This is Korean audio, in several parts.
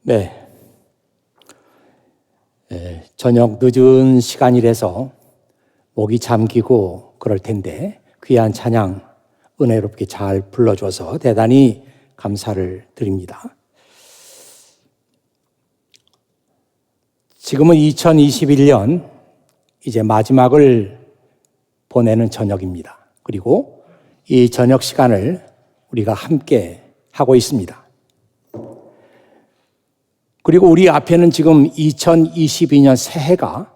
네. 저녁 늦은 시간이라서 목이 잠기고 그럴 텐데 귀한 찬양 은혜롭게 잘 불러줘서 대단히 감사를 드립니다. 지금은 2021년 이제 마지막을 보내는 저녁입니다. 그리고 이 저녁 시간을 우리가 함께 하고 있습니다. 그리고 우리 앞에는 지금 2022년 새해가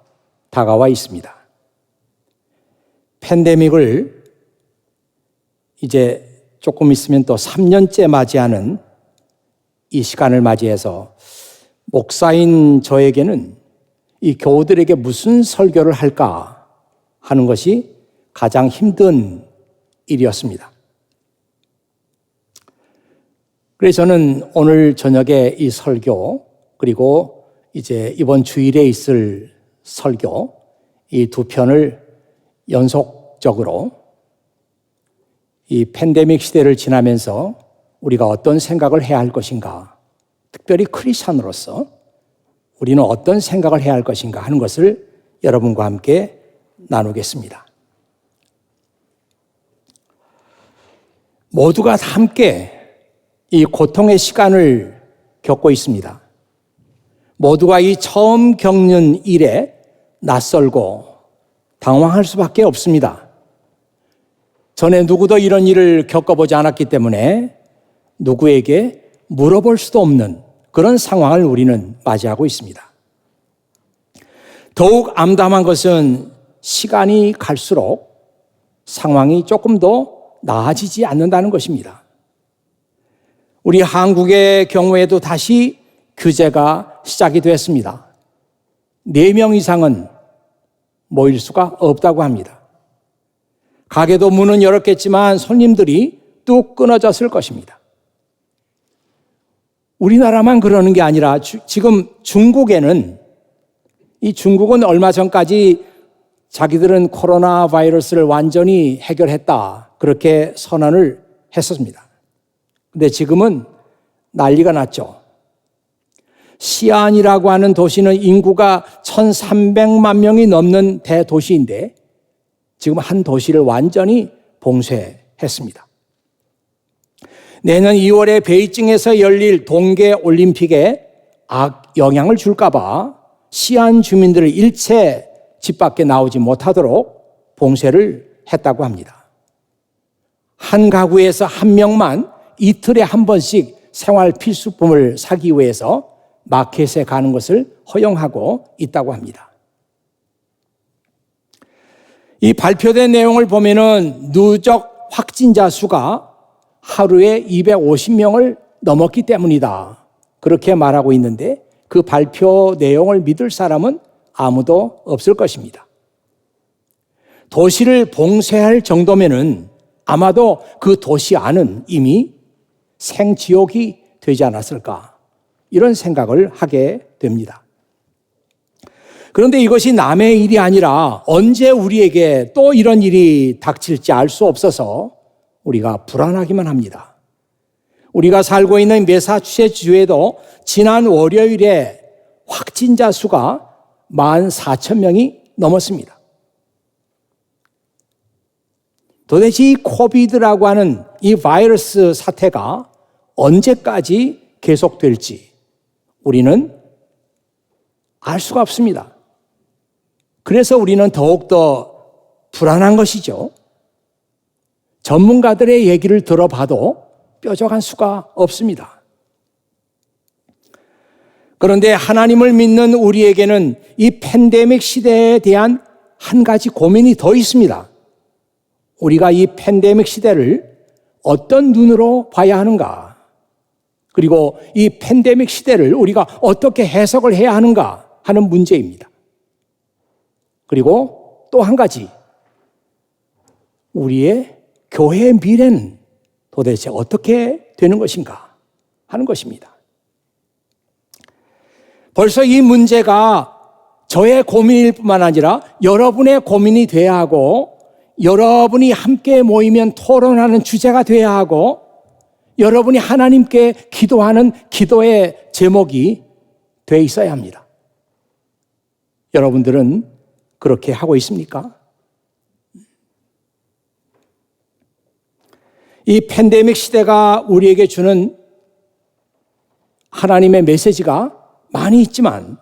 다가와 있습니다. 팬데믹을 이제 조금 있으면 또 3년째 맞이하는 이 시간을 맞이해서 목사인 저에게는 이 교우들에게 무슨 설교를 할까 하는 것이 가장 힘든 일이었습니다. 그래서 저는 오늘 저녁에 이 설교 그리고 이제 이번 주일에 있을 설교 이 두 편을 연속적으로 이 팬데믹 시대를 지나면서 우리가 어떤 생각을 해야 할 것인가, 특별히 크리스찬으로서 우리는 어떤 생각을 해야 할 것인가 하는 것을 여러분과 함께 나누겠습니다. 모두가 함께 이 고통의 시간을 겪고 있습니다. 모두가 이 처음 겪는 일에 낯설고 당황할 수밖에 없습니다. 전에 누구도 이런 일을 겪어보지 않았기 때문에 누구에게 물어볼 수도 없는 그런 상황을 우리는 맞이하고 있습니다. 더욱 암담한 것은 시간이 갈수록 상황이 조금 더 나아지지 않는다는 것입니다. 우리 한국의 경우에도 다시 규제가 시작이 됐습니다. 4명 이상은 모일 수가 없다고 합니다. 가게도 문은 열었겠지만 손님들이 뚝 끊어졌을 것입니다. 우리나라만 그러는 게 아니라 지금 중국에는 이 중국은 얼마 전까지 자기들은 코로나 바이러스를 완전히 해결했다 그렇게 선언을 했었습니다. 근데 지금은 난리가 났죠. 시안이라고 하는 도시는 인구가 1,300만 명이 넘는 대도시인데 지금 한 도시를 완전히 봉쇄했습니다. 내년 2월에 베이징에서 열릴 동계올림픽에 악영향을 줄까 봐 시안 주민들을 일체 집 밖에 나오지 못하도록 봉쇄를 했다고 합니다. 한 가구에서 한 명만 이틀에 한 번씩 생활 필수품을 사기 위해서 마켓에 가는 것을 허용하고 있다고 합니다. 이 발표된 내용을 보면은 누적 확진자 수가 하루에 250명을 넘었기 때문이다. 그렇게 말하고 있는데 그 발표 내용을 믿을 사람은 아무도 없을 것입니다. 도시를 봉쇄할 정도면은 아마도 그 도시 안은 이미 생지옥이 되지 않았을까 이런 생각을 하게 됩니다. 그런데 이것이 남의 일이 아니라 언제 우리에게 또 이런 일이 닥칠지 알 수 없어서 우리가 불안하기만 합니다. 우리가 살고 있는 매사추세츠주에도 지난 월요일에 확진자 수가 14,000명이 넘었습니다. 도대체 이 코비드라고 하는 이 바이러스 사태가 언제까지 계속될지 우리는 알 수가 없습니다. 그래서 우리는 더욱더 불안한 것이죠. 전문가들의 얘기를 들어봐도 뾰족한 수가 없습니다. 그런데 하나님을 믿는 우리에게는 이 팬데믹 시대에 대한 한 가지 고민이 더 있습니다. 우리가 이 팬데믹 시대를 어떤 눈으로 봐야 하는가? 그리고 이 팬데믹 시대를 우리가 어떻게 해석을 해야 하는가 하는 문제입니다. 그리고 또 한 가지, 우리의 교회의 미래는 도대체 어떻게 되는 것인가 하는 것입니다. 벌써 이 문제가 저의 고민일 뿐만 아니라 여러분의 고민이 돼야 하고 여러분이 함께 모이면 토론하는 주제가 돼야 하고 여러분이 하나님께 기도하는 기도의 제목이 돼 있어야 합니다. 여러분들은 그렇게 하고 있습니까? 이 팬데믹 시대가 우리에게 주는 하나님의 메시지가 많이 있지만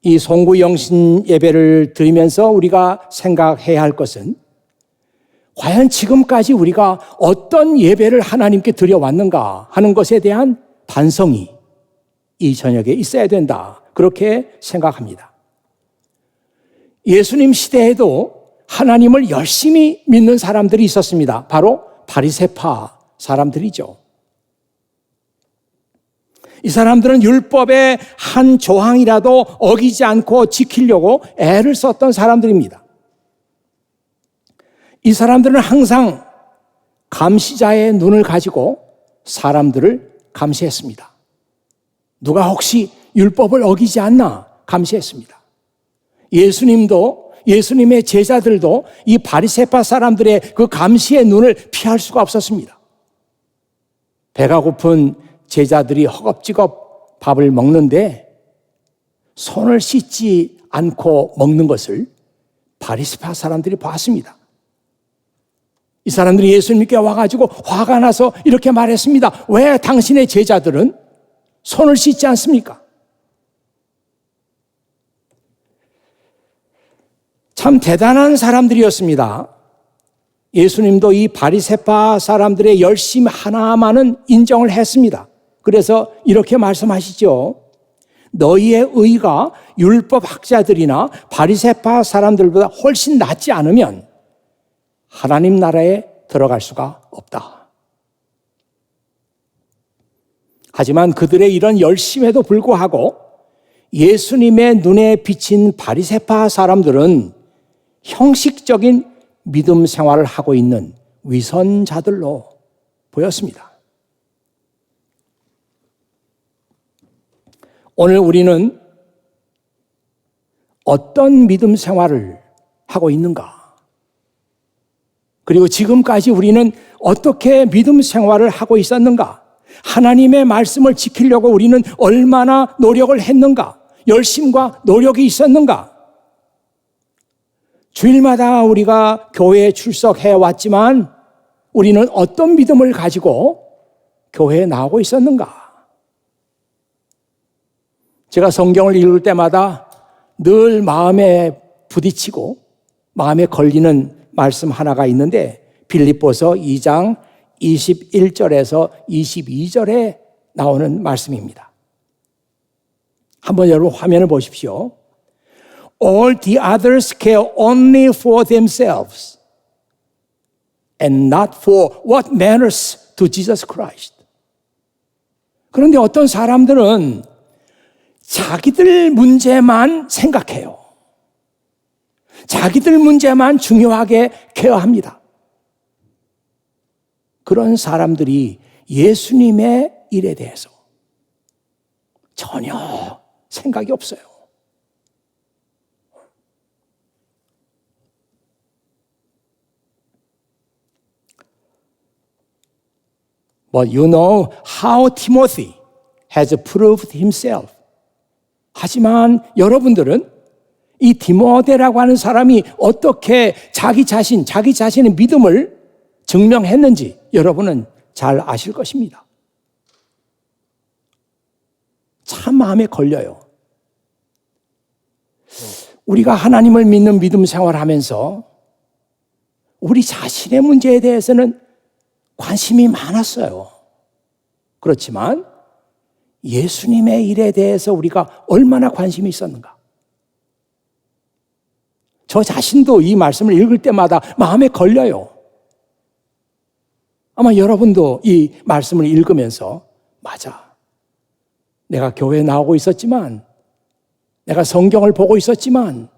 이 송구 영신 예배를 드리면서 우리가 생각해야 할 것은 과연 지금까지 우리가 어떤 예배를 하나님께 드려왔는가 하는 것에 대한 반성이 이 저녁에 있어야 된다. 그렇게 생각합니다. 예수님 시대에도 하나님을 열심히 믿는 사람들이 있었습니다. 바로 바리새파 사람들이죠. 이 사람들은 율법의 한 조항이라도 어기지 않고 지키려고 애를 썼던 사람들입니다. 이 사람들은 항상 감시자의 눈을 가지고 사람들을 감시했습니다. 누가 혹시 율법을 어기지 않나 감시했습니다. 예수님의 제자들도 이 바리새파 사람들의 그 감시의 눈을 피할 수가 없었습니다. 배가 고픈 제자들이 허겁지겁 밥을 먹는데 손을 씻지 않고 먹는 것을 바리새파 사람들이 봤습니다. 이 사람들이 예수님께 와가지고 화가 나서 이렇게 말했습니다. 왜 당신의 제자들은 손을 씻지 않습니까? 참 대단한 사람들이었습니다. 예수님도 이 바리새파 사람들의 열심 하나만은 인정을 했습니다. 그래서 이렇게 말씀하시죠. 너희의 의가 율법 학자들이나 바리새파 사람들보다 훨씬 낫지 않으면 하나님 나라에 들어갈 수가 없다. 하지만 그들의 이런 열심에도 불구하고 예수님의 눈에 비친 바리새파 사람들은 형식적인 믿음 생활을 하고 있는 위선자들로 보였습니다. 오늘 우리는 어떤 믿음 생활을 하고 있는가? 그리고 지금까지 우리는 어떻게 믿음 생활을 하고 있었는가? 하나님의 말씀을 지키려고 우리는 얼마나 노력을 했는가? 열심과 노력이 있었는가? 주일마다 우리가 교회에 출석해 왔지만 우리는 어떤 믿음을 가지고 교회에 나오고 있었는가? 제가 성경을 읽을 때마다 늘 마음에 부딪히고 마음에 걸리는 말씀 하나가 있는데 빌립보서 2장 21절에서 22절에 나오는 말씀입니다. 한번 여러분 화면을 보십시오. All the others care only for themselves and not for what matters to Jesus Christ. 그런데 어떤 사람들은 자기들 문제만 생각해요. 자기들 문제만 중요하게 케어합니다. 그런 사람들이 예수님의 일에 대해서 전혀 생각이 없어요. But you know how Timothy has proved himself. 하지만 여러분들은 이 디모데라고 하는 사람이 어떻게 자기 자신의 믿음을 증명했는지 여러분은 잘 아실 것입니다. 참 마음에 걸려요. 우리가 하나님을 믿는 믿음 생활하면서 우리 자신의 문제에 대해서는 관심이 많았어요. 그렇지만 예수님의 일에 대해서 우리가 얼마나 관심이 있었는가? 저 자신도 이 말씀을 읽을 때마다 마음에 걸려요. 아마 여러분도 이 말씀을 읽으면서 맞아. 내가 교회에 나오고 있었지만 내가 성경을 보고 있었지만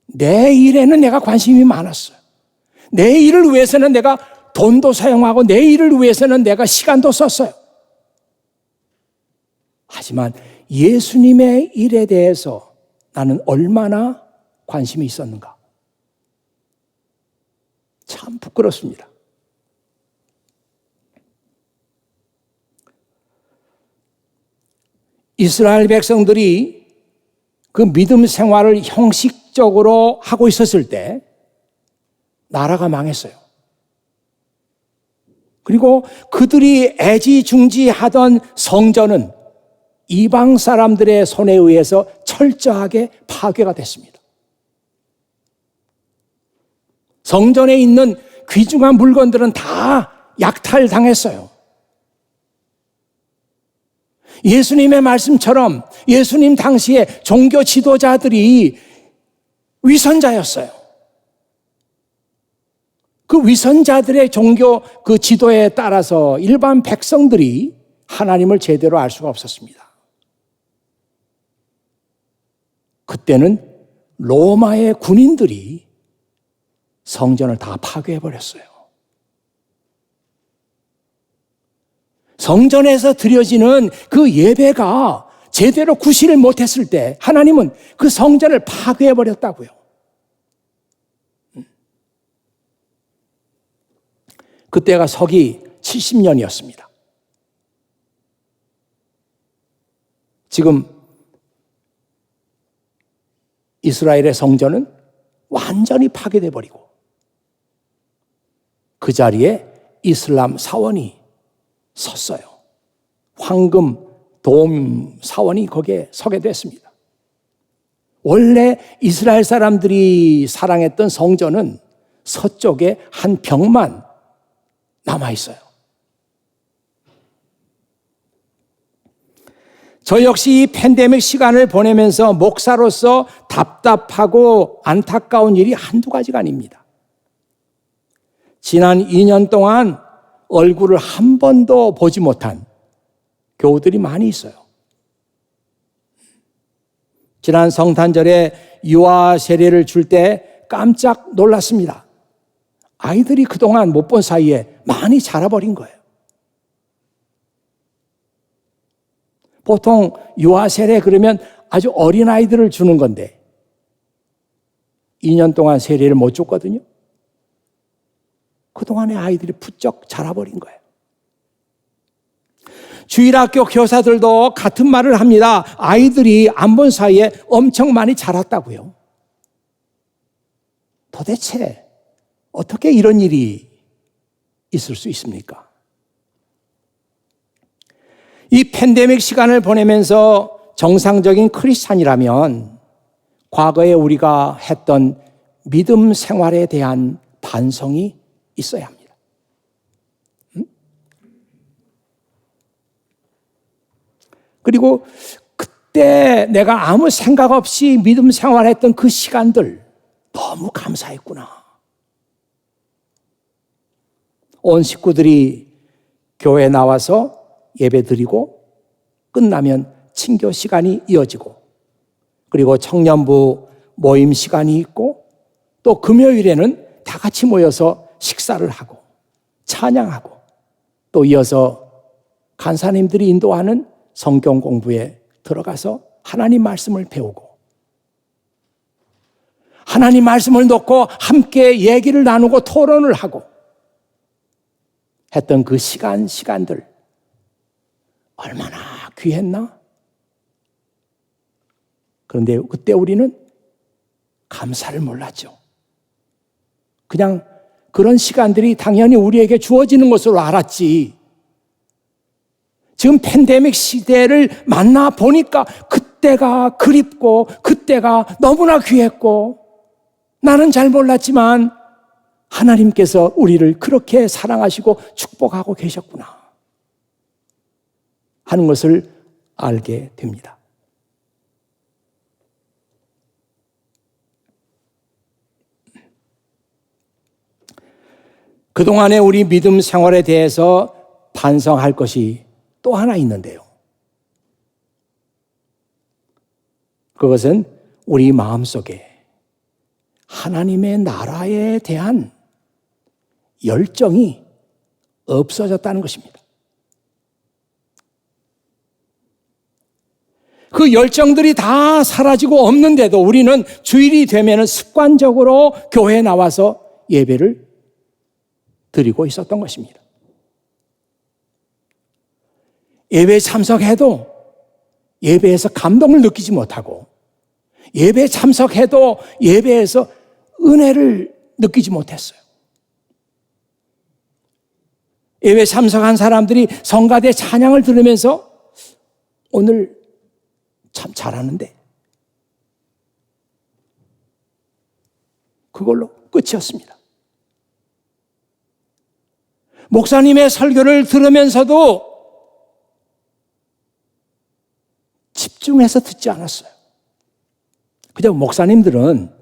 내 일에는 내가 관심이 많았어요. 내 일을 위해서는 내가 돈도 사용하고 내 일을 위해서는 내가 시간도 썼어요. 하지만 예수님의 일에 대해서 나는 얼마나 관심이 있었는가? 참 부끄럽습니다. 이스라엘 백성들이 그 믿음 생활을 형식적으로 하고 있었을 때 나라가 망했어요. 그리고 그들이 애지중지하던 성전은 이방 사람들의 손에 의해서 철저하게 파괴가 됐습니다. 성전에 있는 귀중한 물건들은 다 약탈당했어요. 예수님의 말씀처럼 예수님 당시에 종교 지도자들이 위선자였어요. 그 위선자들의 종교 그 지도에 따라서 일반 백성들이 하나님을 제대로 알 수가 없었습니다. 그때는 로마의 군인들이 성전을 다 파괴해버렸어요. 성전에서 드려지는 그 예배가 제대로 구실을 못했을 때 하나님은 그 성전을 파괴해버렸다고요. 그때가 서기 70년이었습니다. 지금 이스라엘의 성전은 완전히 파괴돼 버리고 그 자리에 이슬람 사원이 섰어요. 황금 돔 사원이 거기에 서게 됐습니다. 원래 이스라엘 사람들이 사랑했던 성전은 서쪽에 한 벽만 남아 있어요. 저 역시 이 팬데믹 시간을 보내면서 목사로서 답답하고 안타까운 일이 한두 가지가 아닙니다. 지난 2년 동안 얼굴을 한 번도 보지 못한 교우들이 많이 있어요. 지난 성탄절에 유아 세례를 줄 때 깜짝 놀랐습니다. 아이들이 그동안 못 본 사이에 많이 자라버린 거예요. 보통 유아 세례 그러면 아주 어린 아이들을 주는 건데 2년 동안 세례를 못 줬거든요. 그동안의 아이들이 부쩍 자라버린 거예요. 주일학교 교사들도 같은 말을 합니다. 아이들이 안 본 사이에 엄청 많이 자랐다고요. 도대체 어떻게 이런 일이 있을 수 있습니까? 이 팬데믹 시간을 보내면서 정상적인 크리스찬이라면 과거에 우리가 했던 믿음 생활에 대한 반성이 있어야 합니다. 그리고 그때 내가 아무 생각 없이 믿음 생활했던 그 시간들 너무 감사했구나. 온 식구들이 교회에 나와서 예배 드리고 끝나면 친교 시간이 이어지고 그리고 청년부 모임 시간이 있고 또 금요일에는 다 같이 모여서 식사를 하고 찬양하고 또 이어서 간사님들이 인도하는 성경 공부에 들어가서 하나님 말씀을 배우고 하나님 말씀을 놓고 함께 얘기를 나누고 토론을 하고 했던 그 시간들 얼마나 귀했나? 그런데 그때 우리는 감사를 몰랐죠. 그냥 그런 시간들이 당연히 우리에게 주어지는 것으로 알았지. 지금 팬데믹 시대를 만나 보니까 그때가 그립고 그때가 너무나 귀했고 나는 잘 몰랐지만 하나님께서 우리를 그렇게 사랑하시고 축복하고 계셨구나 하는 것을 알게 됩니다. 그동안의 우리 믿음 생활에 대해서 반성할 것이 또 하나 있는데요. 그것은 우리 마음속에 하나님의 나라에 대한 열정이 없어졌다는 것입니다. 그 열정들이 다 사라지고 없는데도 우리는 주일이 되면 습관적으로 교회에 나와서 예배를 드리고 있었던 것입니다. 예배에 참석해도 예배에서 감동을 느끼지 못하고 예배에 참석해도 예배에서 은혜를 느끼지 못했어요. 예배 참석한 사람들이 성가대 찬양을 들으면서 오늘 참 잘하는데 그걸로 끝이었습니다. 목사님의 설교를 들으면서도 집중해서 듣지 않았어요. 그냥 목사님들은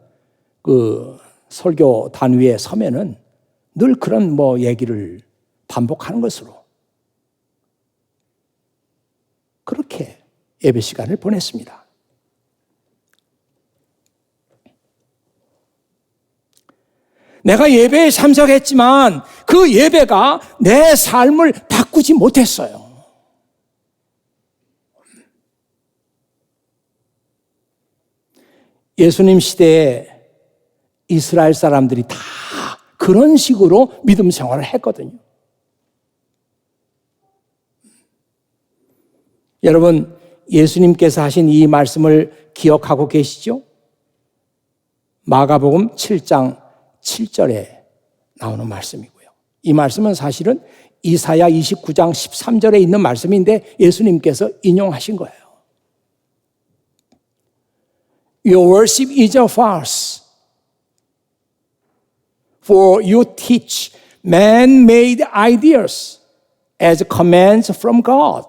그 설교 단위에 서면은 늘 그런 얘기를 반복하는 것으로 그렇게 예배 시간을 보냈습니다. 내가 예배에 참석했지만 그 예배가 내 삶을 바꾸지 못했어요. 예수님 시대에 이스라엘 사람들이 다 그런 식으로 믿음 생활을 했거든요. 여러분, 예수님께서 하신 이 말씀을 기억하고 계시죠? 마가복음 7장 7절에 나오는 말씀이고요. 이 말씀은 사실은 이사야 29장 13절에 있는 말씀인데 예수님께서 인용하신 거예요. Your worship is a farce, for you teach man-made ideas as commands from God.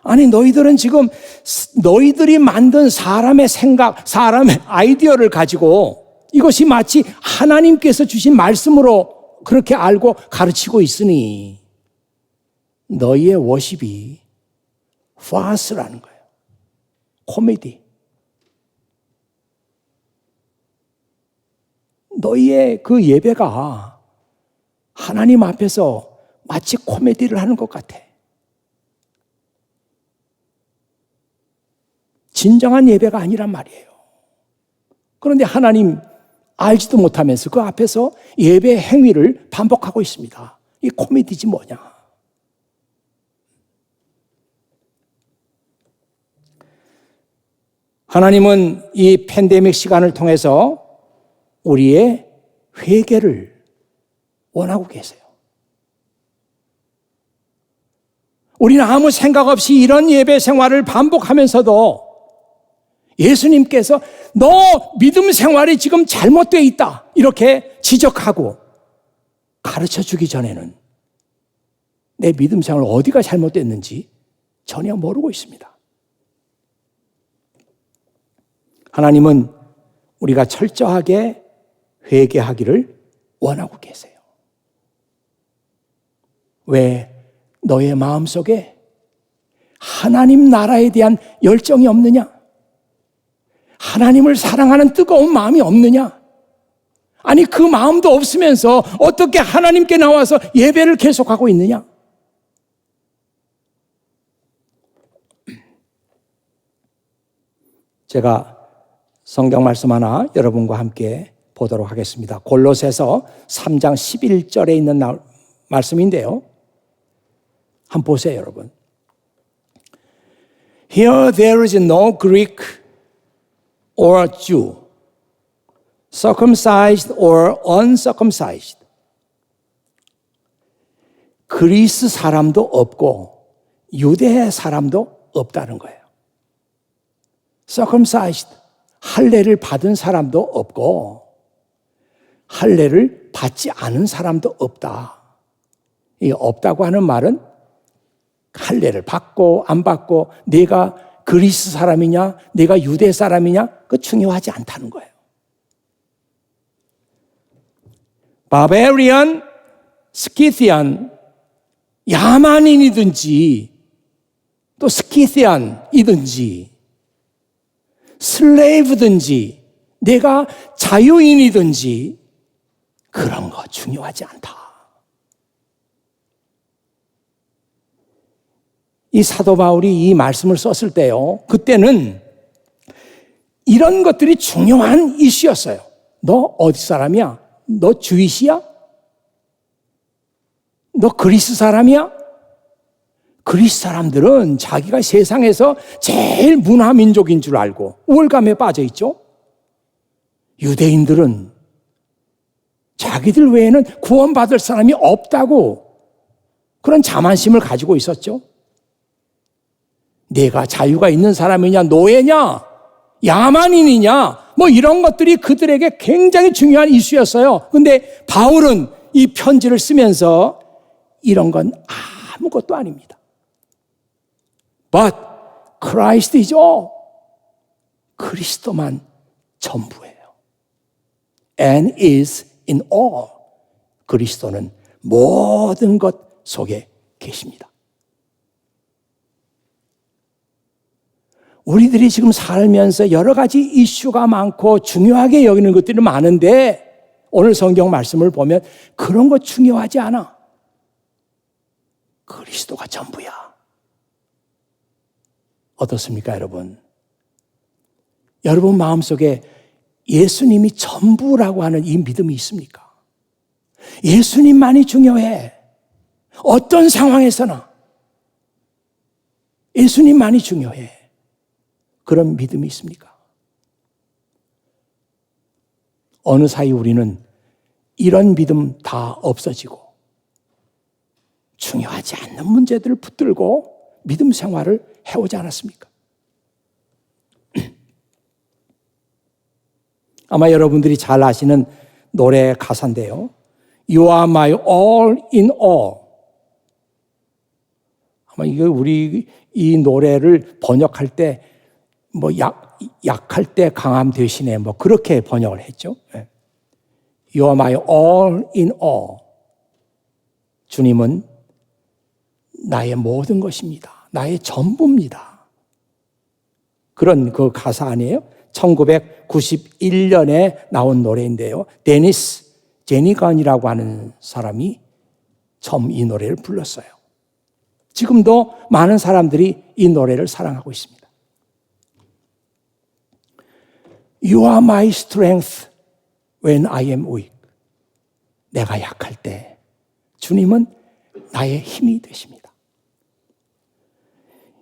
아니, 너희들은 지금 너희들이 만든 사람의 생각, 사람의 아이디어를 가지고 이것이 마치 하나님께서 주신 말씀으로 그렇게 알고 가르치고 있으니 너희의 워십이 파스라는 거예요. 코미디. 너희의 그 예배가 하나님 앞에서 마치 코미디를 하는 것 같아. 진정한 예배가 아니란 말이에요. 그런데 하나님 알지도 못하면서 그 앞에서 예배 행위를 반복하고 있습니다. 이 코미디지 뭐냐. 하나님은 이 팬데믹 시간을 통해서 우리의 회개를 원하고 계세요. 우리는 아무 생각 없이 이런 예배 생활을 반복하면서도 예수님께서 너 믿음 생활이 지금 잘못되어 있다 이렇게 지적하고 가르쳐 주기 전에는 내 믿음 생활 어디가 잘못됐는지 전혀 모르고 있습니다. 하나님은 우리가 철저하게 회개하기를 원하고 계세요. 왜 너의 마음속에 하나님 나라에 대한 열정이 없느냐? 하나님을 사랑하는 뜨거운 마음이 없느냐? 아니, 그 마음도 없으면서 어떻게 하나님께 나와서 예배를 계속하고 있느냐? 제가 성경 말씀 하나 여러분과 함께 보도록 하겠습니다. 골로새서 3장 11절에 있는 말씀인데요. 한번 보세요, 여러분. Here there is no Greek or Jew, circumcised or uncircumcised. 그리스 사람도 없고 유대 사람도 없다는 거예요. circumcised, 할례를 받은 사람도 없고 할례를 받지 않은 사람도 없다. 이 없다고 하는 말은 할례를 받고 안 받고 내가 그리스 사람이냐 내가 유대 사람이냐 그 중요하지 않다는 거예요. 바베리안, 스키티안, 야만인이든지 또 스키티안이든지 슬레이브든지 내가 자유인이든지 그런 거 중요하지 않다. 이 사도 바울이 이 말씀을 썼을 때요, 그때는 이런 것들이 중요한 이슈였어요. 너 어디 사람이야? 너 주이시야? 너 그리스 사람이야? 그리스 사람들은 자기가 세상에서 제일 문화민족인 줄 알고 우월감에 빠져 있죠. 유대인들은 자기들 외에는 구원받을 사람이 없다고 그런 자만심을 가지고 있었죠. 내가 자유가 있는 사람이냐, 노예냐, 야만인이냐, 뭐 이런 것들이 그들에게 굉장히 중요한 이슈였어요. 근데 바울은 이 편지를 쓰면서 이런 건 아무것도 아닙니다. But Christ is all. 그리스도만 전부예요. And is in all. 그리스도는 모든 것 속에 계십니다. 우리들이 지금 살면서 여러 가지 이슈가 많고 중요하게 여기는 것들이 많은데 오늘 성경 말씀을 보면 그런 거 중요하지 않아. 그리스도가 전부야. 어떻습니까, 여러분? 여러분 마음속에 예수님이 전부라고 하는 이 믿음이 있습니까? 예수님만이 중요해. 어떤 상황에서나 예수님만이 중요해. 그런 믿음이 있습니까? 어느 사이 우리는 이런 믿음 다 없어지고 중요하지 않는 문제들을 붙들고 믿음 생활을 해오지 않았습니까? 아마 여러분들이 잘 아시는 노래 가사인데요. You are my all in all. 아마 이거 우리 이 노래를 번역할 때 뭐 약할 때 강함 대신에 뭐 그렇게 번역을 했죠. You are my all in all. 주님은 나의 모든 것입니다. 나의 전부입니다. 그런 그 가사 아니에요? 1991년에 나온 노래인데요. 데니스 제니건이라고 하는 사람이 처음 이 노래를 불렀어요. 지금도 많은 사람들이 이 노래를 사랑하고 있습니다. You are my strength when I am weak. 내가 약할 때 주님은 나의 힘이 되십니다.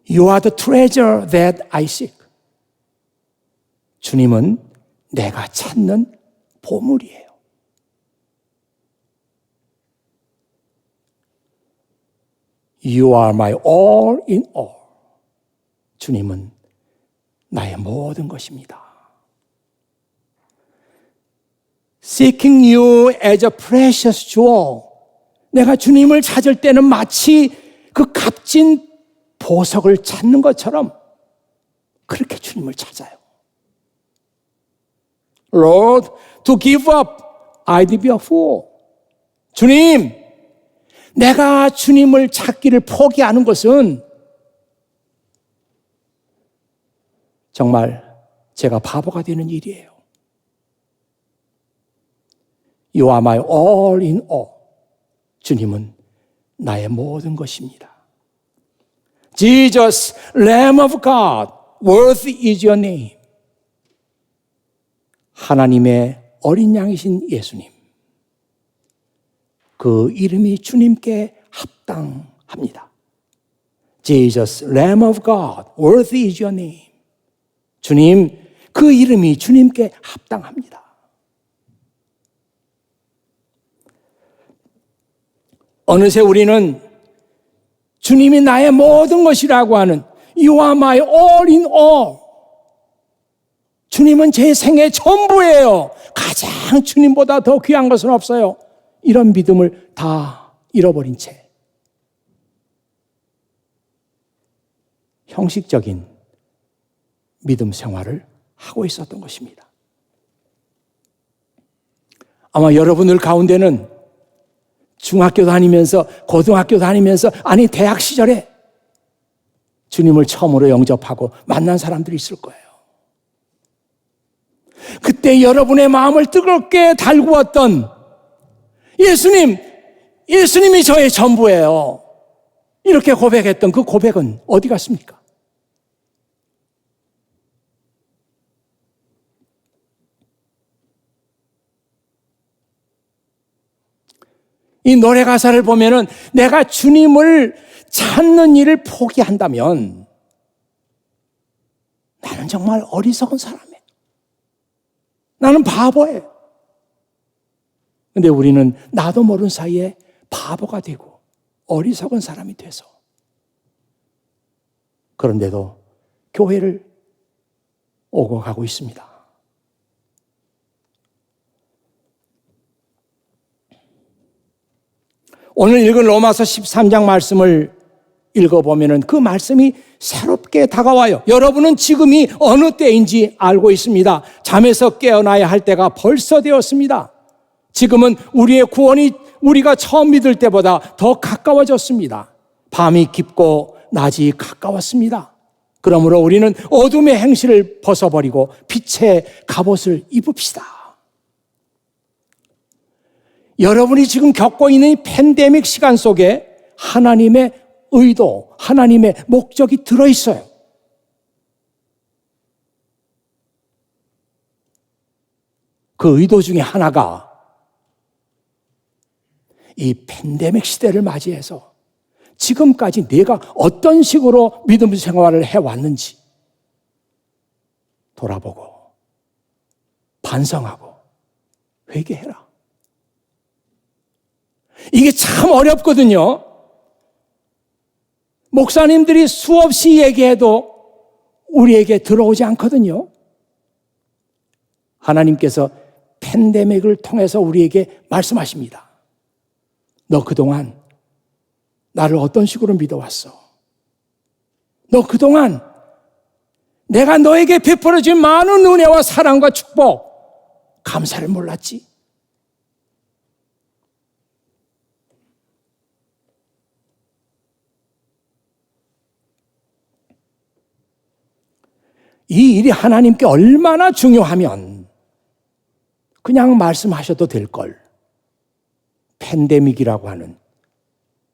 You are the treasure that I seek. 주님은 내가 찾는 보물이에요. You are my all in all. 주님은 나의 모든 것입니다. Seeking you as a precious jewel. 내가 주님을 찾을 때는 마치 그 값진 보석을 찾는 것처럼 그렇게 주님을 찾아요. Lord, to give up, I'd be a fool. 주님, 내가 주님을 찾기를 포기하는 것은 정말 제가 바보가 되는 일이에요. You are my all in all. 주님은 나의 모든 것입니다. Jesus, Lamb of God, worthy is your name. 하나님의 어린 양이신 예수님. 그 이름이 주님께 합당합니다. Jesus, Lamb of God, worthy is your name. 주님, 그 이름이 주님께 합당합니다. 어느새 우리는 주님이 나의 모든 것이라고 하는 You are my all in all. 주님은 제 생의 전부예요. 가장 주님보다 더 귀한 것은 없어요. 이런 믿음을 다 잃어버린 채 형식적인 믿음 생활을 하고 있었던 것입니다. 아마 여러분들 가운데는 중학교 다니면서 고등학교 다니면서 아니 대학 시절에 주님을 처음으로 영접하고 만난 사람들이 있을 거예요. 그때 여러분의 마음을 뜨겁게 달구었던 예수님이 저의 전부예요. 이렇게 고백했던 그 고백은 어디 갔습니까? 이 노래 가사를 보면은 내가 주님을 찾는 일을 포기한다면 나는 정말 어리석은 사람이에요. 나는 바보예요. 근데 우리는 나도 모르는 사이에 바보가 되고 어리석은 사람이 돼서 그런데도 교회를 오고 가고 있습니다. 오늘 읽은 로마서 13장 말씀을 읽어보면 그 말씀이 새롭게 다가와요. 여러분은 지금이 어느 때인지 알고 있습니다. 잠에서 깨어나야 할 때가 벌써 되었습니다. 지금은 우리의 구원이 우리가 처음 믿을 때보다 더 가까워졌습니다. 밤이 깊고 낮이 가까웠습니다. 그러므로 우리는 어둠의 행실을 벗어버리고 빛의 갑옷을 입읍시다. 여러분이 지금 겪고 있는 이 팬데믹 시간 속에 하나님의 의도, 하나님의 목적이 들어있어요. 그 의도 중에 하나가 이 팬데믹 시대를 맞이해서 지금까지 내가 어떤 식으로 믿음 생활을 해왔는지 돌아보고 반성하고 회개해라. 이게 참 어렵거든요. 목사님들이 수없이 얘기해도 우리에게 들어오지 않거든요. 하나님께서 팬데믹을 통해서 우리에게 말씀하십니다. 너 그동안 나를 어떤 식으로 믿어왔어? 너 그동안 내가 너에게 베풀어준 많은 은혜와 사랑과 축복, 감사를 몰랐지? 이 일이 하나님께 얼마나 중요하면 그냥 말씀하셔도 될 걸. 팬데믹이라고 하는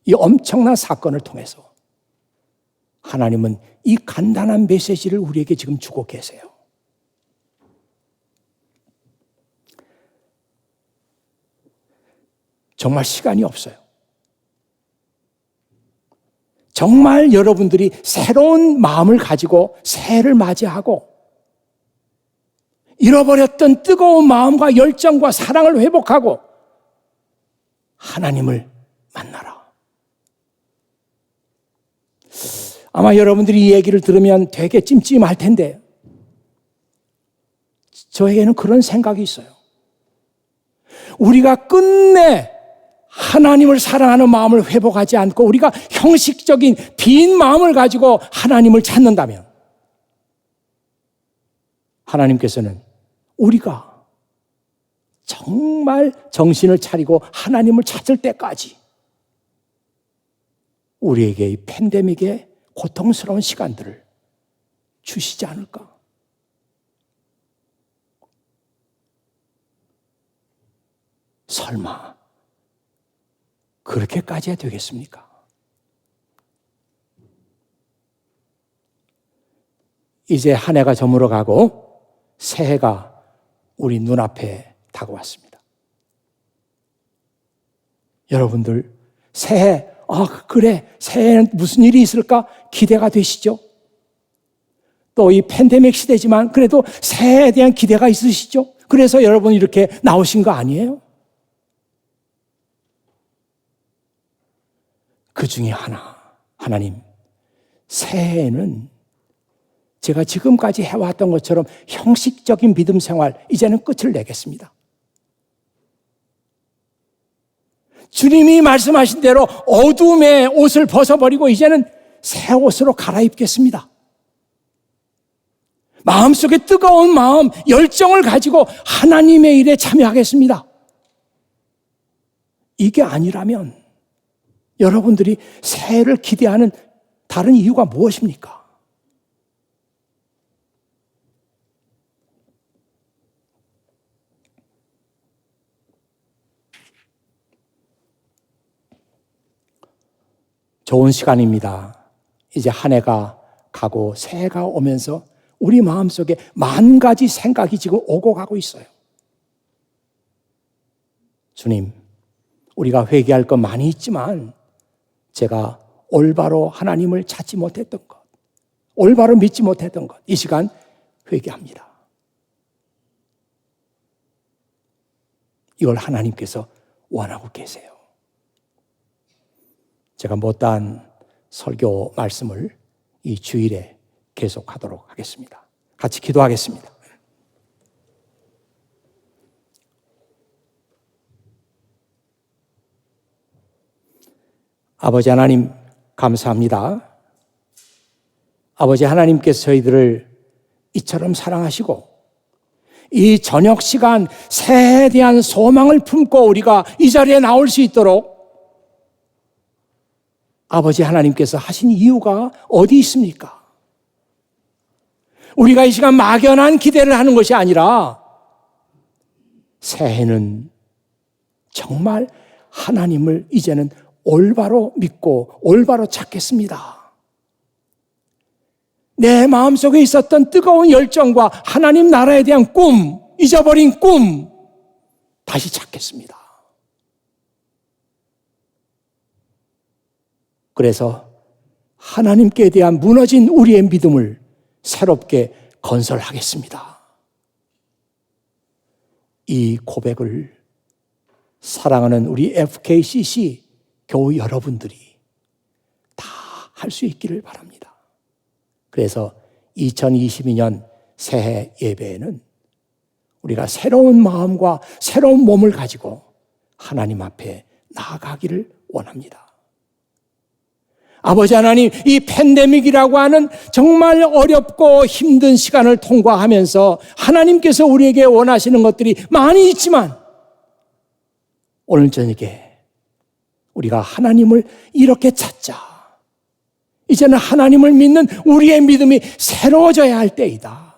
이 엄청난 사건을 통해서 하나님은 이 간단한 메시지를 우리에게 지금 주고 계세요. 정말 시간이 없어요. 정말 여러분들이 새로운 마음을 가지고 새해를 맞이하고 잃어버렸던 뜨거운 마음과 열정과 사랑을 회복하고 하나님을 만나라. 아마 여러분들이 이 얘기를 들으면 되게 찜찜할 텐데 저에게는 그런 생각이 있어요. 우리가 끝내 하나님을 사랑하는 마음을 회복하지 않고 우리가 형식적인 빈 마음을 가지고 하나님을 찾는다면 하나님께서는 우리가 정말 정신을 차리고 하나님을 찾을 때까지 우리에게 이 팬데믹의 고통스러운 시간들을 주시지 않을까? 설마 그렇게까지 해야 되겠습니까? 이제 한 해가 저물어가고 새해가 우리 눈앞에 다가왔습니다. 여러분들 새해, 그래, 새해에는 무슨 일이 있을까 기대가 되시죠? 또 이 팬데믹 시대지만 그래도 새해에 대한 기대가 있으시죠? 그래서 여러분 이렇게 나오신 거 아니에요? 그 중에 하나님, 새해에는 제가 지금까지 해왔던 것처럼 형식적인 믿음 생활, 이제는 끝을 내겠습니다. 주님이 말씀하신 대로 어둠의 옷을 벗어버리고 이제는 새 옷으로 갈아입겠습니다. 마음속에 뜨거운 마음, 열정을 가지고 하나님의 일에 참여하겠습니다. 이게 아니라면 여러분들이 새해를 기대하는 다른 이유가 무엇입니까? 좋은 시간입니다. 이제 한 해가 가고 새해가 오면서 우리 마음속에 만 가지 생각이 지금 오고 가고 있어요. 주님, 우리가 회개할 것 많이 있지만 제가 올바로 하나님을 찾지 못했던 것, 올바로 믿지 못했던 것, 이 시간 회개합니다. 이걸 하나님께서 원하고 계세요. 제가 못다한 설교 말씀을 이 주일에 계속하도록 하겠습니다. 같이 기도하겠습니다. 아버지 하나님, 감사합니다. 아버지 하나님께서 저희들을 이처럼 사랑하시고 이 저녁 시간 새해에 대한 소망을 품고 우리가 이 자리에 나올 수 있도록 아버지 하나님께서 하신 이유가 어디 있습니까? 우리가 이 시간 막연한 기대를 하는 것이 아니라 새해는 정말 하나님을 이제는 올바로 믿고 올바로 찾겠습니다. 내 마음속에 있었던 뜨거운 열정과 하나님 나라에 대한 꿈, 잊어버린 꿈 다시 찾겠습니다. 그래서 하나님께 대한 무너진 우리의 믿음을 새롭게 건설하겠습니다. 이 고백을 사랑하는 우리 FKCC 교우 여러분들이 다 할 수 있기를 바랍니다. 그래서 2022년 새해 예배에는 우리가 새로운 마음과 새로운 몸을 가지고 하나님 앞에 나아가기를 원합니다. 아버지 하나님, 이 팬데믹이라고 하는 정말 어렵고 힘든 시간을 통과하면서 하나님께서 우리에게 원하시는 것들이 많이 있지만 오늘 저녁에 우리가 하나님을 이렇게 찾자. 이제는 하나님을 믿는 우리의 믿음이 새로워져야 할 때이다.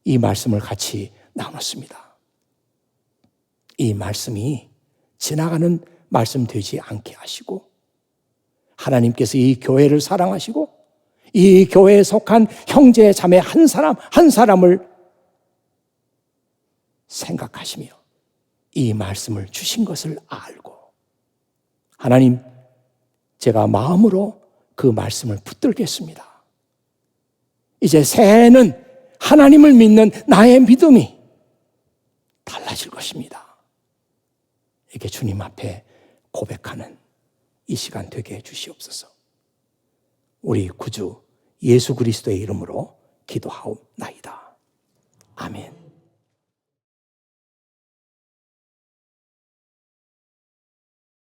이 말씀을 같이 나눴습니다. 이 말씀이 지나가는 말씀 되지 않게 하시고 하나님께서 이 교회를 사랑하시고 이 교회에 속한 형제 자매 한 사람 한 사람을 생각하시며 이 말씀을 주신 것을 알고 하나님, 제가 마음으로 그 말씀을 붙들겠습니다. 이제 새해에는 하나님을 믿는 나의 믿음이 달라질 것입니다. 이렇게 주님 앞에 고백하는 이 시간 되게 해주시옵소서. 우리 구주 예수 그리스도의 이름으로 기도하옵나이다. 아멘.